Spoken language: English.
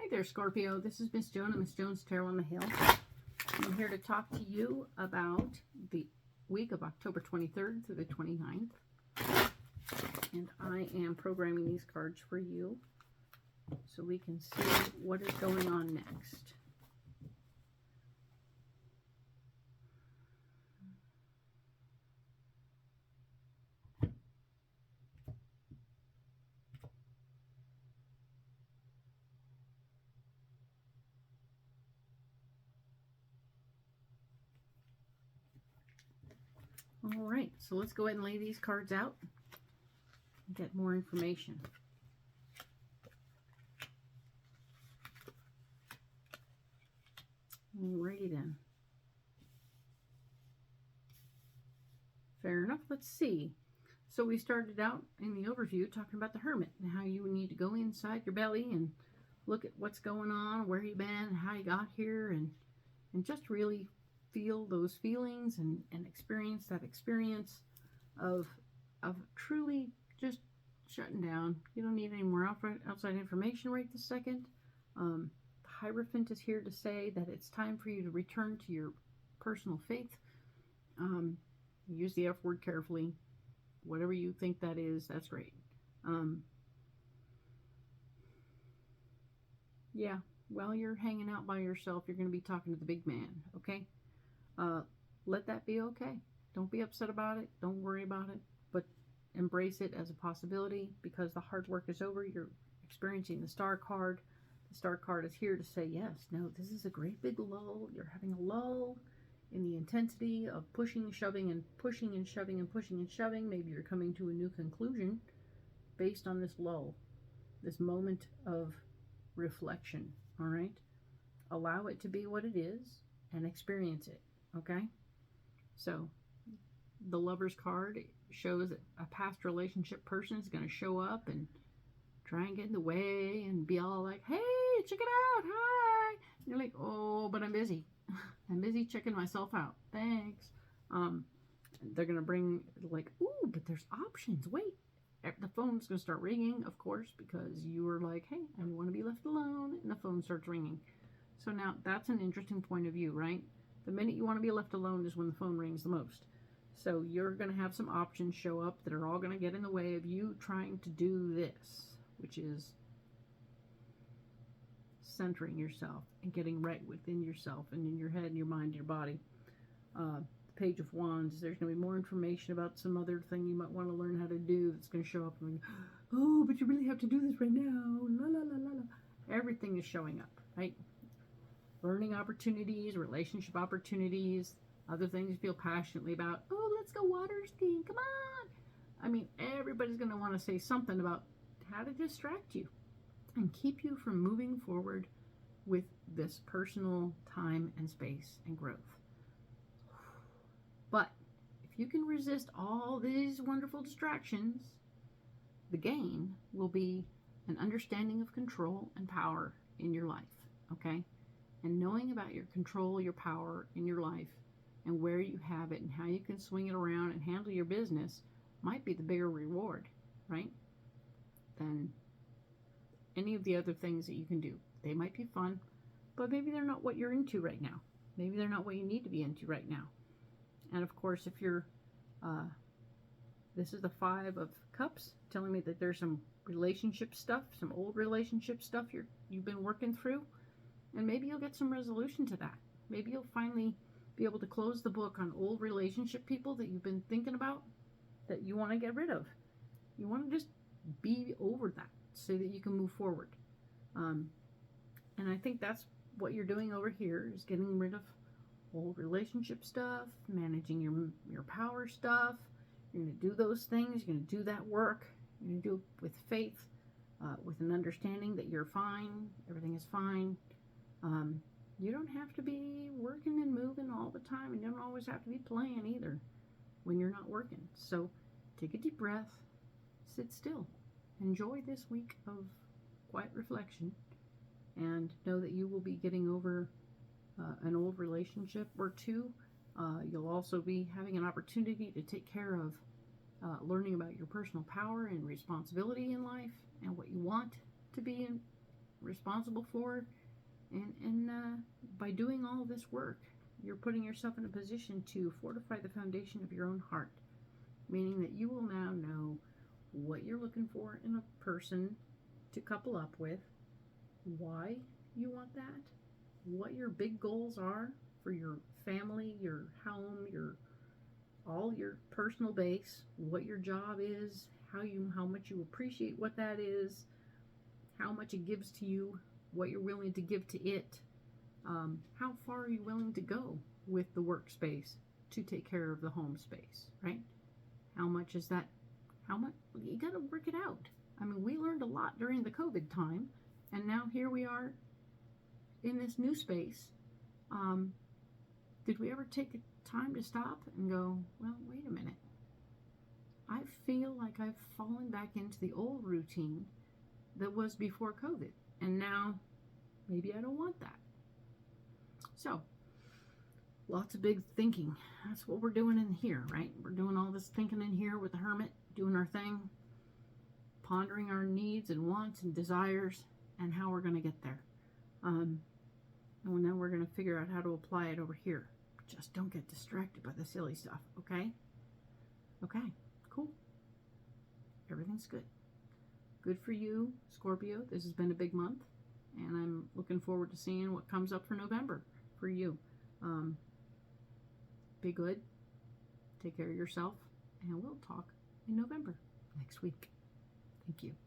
Hi there, Scorpio. This is Miss Joan and Miss Joan's Tarot on the Hill. I'm here to talk to you about the week of October 23rd through the 29th. And I am programming these cards for you so we can see what is going on next. All right, so let's go ahead and lay these cards out and get more information. Alrighty then. Fair enough. Let's see. So we started out in the overview talking about the Hermit and how you need to go inside your belly and look at what's going on, where you've been, and how you got here, and just really feel those feelings and experience that experience of truly just shutting down. You don't need any more outside information right this second. The Hierophant is here to say that it's time for you to return to your personal faith. Use the F word carefully. Whatever you think that is, that's great. Yeah, while you're hanging out by yourself, you're going to be talking to the big man, okay? Let that be okay. Don't be upset about it. Don't worry about it. But embrace it as a possibility, because the hard work is over. You're experiencing the Star card. The Star card is here to say, yes, no, this is a great big lull. You're having a lull in the intensity of pushing, shoving, and pushing and shoving and pushing and shoving. Maybe you're coming to a new conclusion based on this lull, this moment of reflection, all right? Allow it to be what it is and experience it, okay? So the Lover's card shows that a past relationship person is going to show up and try and get in the way and be all like, hey, check it out, hi. And you're like, oh, but I'm busy. I'm busy checking myself out. Thanks. They're going to bring like, ooh, but there's options. Wait. The phone's going to start ringing, of course, because you were like, hey, I want to be left alone. And the phone starts ringing. So now that's an interesting point of view, right? The minute you want to be left alone is when the phone rings the most. So you're going to have some options show up that are all going to get in the way of you trying to do this, which is centering yourself and getting right within yourself and in your head and your mind and your body. Page of Wands, there's going to be more information about some other thing you might want to learn how to do that's going to show up and oh, but you really have to do this right now. La, la, la, la, la. Everything is showing up, right? Learning opportunities, relationship opportunities, other things you feel passionately about. Oh, let's go water skiing. Come on. I mean, everybody's going to want to say something about how to distract you and keep you from moving forward with this personal time and space and growth. But if you can resist all these wonderful distractions, the gain will be an understanding of control and power in your life, okay? And knowing about your control, your power in your life, and where you have it and how you can swing it around and handle your business might be the bigger reward, right? Than any of the other things that you can do. They might be fun, but maybe they're not what you're into right now. Maybe they're not what you need to be into right now. And of course, if you're, this is the Five of Cups, telling me that there's some relationship stuff, some old relationship stuff you've been working through, and maybe you'll get some resolution to that. Maybe you'll finally be able to close the book on old relationship people that you've been thinking about, that you want to get rid of. You want to just be over that so that you can move forward. And I think that's what you're doing over here, is getting rid of old relationship stuff, managing your power stuff. You're going to do those things. You're going to do that work. You're going to do it with faith, with an understanding that you're fine. Everything is fine. You don't have to be working and moving all the time, and you don't always have to be playing either when you're not working. So take a deep breath, sit still, enjoy this week of quiet reflection, and know that you will be getting over an old relationship or two. You'll also be having an opportunity to take care of learning about your personal power and responsibility in life and what you want to be in responsible for. And by doing all this work, you're putting yourself in a position to fortify the foundation of your own heart, meaning that you will now know what you're looking for in a person to couple up with, why you want that, what your big goals are for your family, your home, all your personal base, what your job is, how much you appreciate what that is, how much it gives to you, what you're willing to give to it, how far are you willing to go with the workspace to take care of the home space, right? How much is that? How much? You got to work it out. I mean, we learned a lot during the COVID time, and now here we are in this new space. Did we ever take the time to stop and go, well, wait a minute. I feel like I've fallen back into the old routine that was before COVID, and now maybe I don't want that. So, lots of big thinking. That's what we're doing in here, right? We're doing all this thinking in here with the hermit, doing our thing, pondering our needs and wants and desires and how we're going to get there. And then we're going to figure out how to apply it over here. Just don't get distracted by the silly stuff, okay? Okay, cool. Everything's good. Good for you, Scorpio. This has been a big month, and I'm looking forward to seeing what comes up for November for you. Be good. Take care of yourself, and we'll talk in November next week. Thank you.